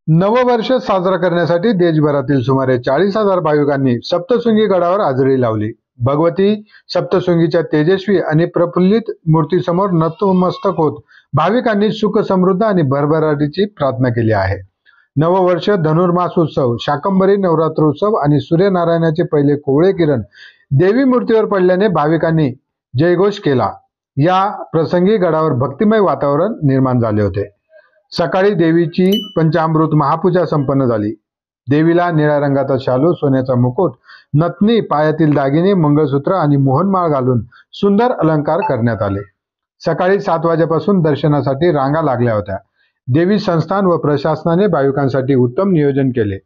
नववर्ष साजरा करण्यासाठी देशभरातील सुमारे 40,000 भाविकांनी सप्तशृंगी गडावर हजेरी लावली. भगवती सप्तशृंगीच्या तेजस्वी आणि प्रफुल्लित मूर्तीसमोर नतमस्तक होत भाविकांनी सुख समृद्ध आणि भरभराटीची प्रार्थना केली आहे. नववर्ष, धनुर्मास उत्सव, शाकंभरी नवरात्रोत्सव आणि सूर्यनारायणाचे पहिले कोवळे किरण देवी मूर्तीवर पडल्याने भाविकांनी जयघोष केला. या प्रसंगी गडावर भक्तिमय वातावरण निर्माण झाले होते. सकाळी देवीची पंचामृत महापूजा संपन्न झाली. देवीला निळ्या रंगाचा शालू, सोन्याचा मुकुट, नथनी, पायातील दागिने, मंगळसूत्र आणि मोहनमाळ घालून सुंदर अलंकार करण्यात आले. सकाळी 7 वाजेपासून दर्शनासाठी रांगा लागल्या होत्या. देवी संस्थान व प्रशासनाने भाविकांसाठी उत्तम नियोजन केले.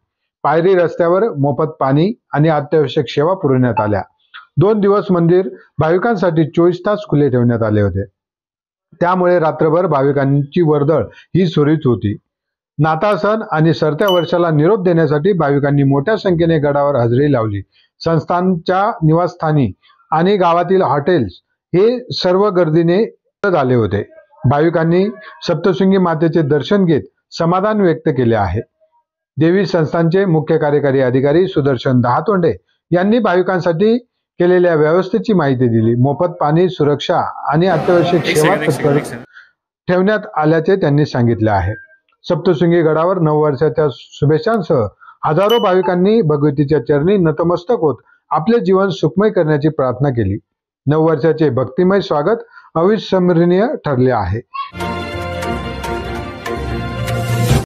पायरी रस्त्यावर मोफत पाणी आणि अत्यावश्यक सेवा पुरवण्यात आल्या. 2 दिवस मंदिर भाविकांसाठी 24 तास खुले ठेवण्यात आले होते. त्यामुळे रात्रभर भाविकांची वर्दळ ही सुरूच होती. नाताळ सण आणि सरत्या वर्षाला निरोप देण्यासाठी भाविकांनी मोठ्या संख्येने गडावर हजेरी लावली. संस्थानच्या निवासस्थानी आणि गावातील हॉटेल्स हे सर्व गर्दीने झाले होते. भाविकांनी सप्तशृंगी मातेचे दर्शन घेत समाधान व्यक्त केले आहे. देवी संस्थानचे मुख्य कार्यकारी अधिकारी सुदर्शन दहातोंडे यांनी भाविकांसाठी केलेल्या व्यवस्थेची माहिती दिली. मोफत पाणी, सुरक्षा आणि अत्यावश्यक सेवा तत्पर ठेवण्यात आल्याचे त्यांनी सांगितले आहे. सप्तशृंगी गडावर नववर्षाच्या शुभेच्छांसह हजारो भाविकांनी भगवतीच्या चरणी नतमस्तक होत आपले जीवन सुखमय करण्याची प्रार्थना केली. नववर्षाचे भक्तिमय स्वागत अविस्मरणीय ठरले आहे.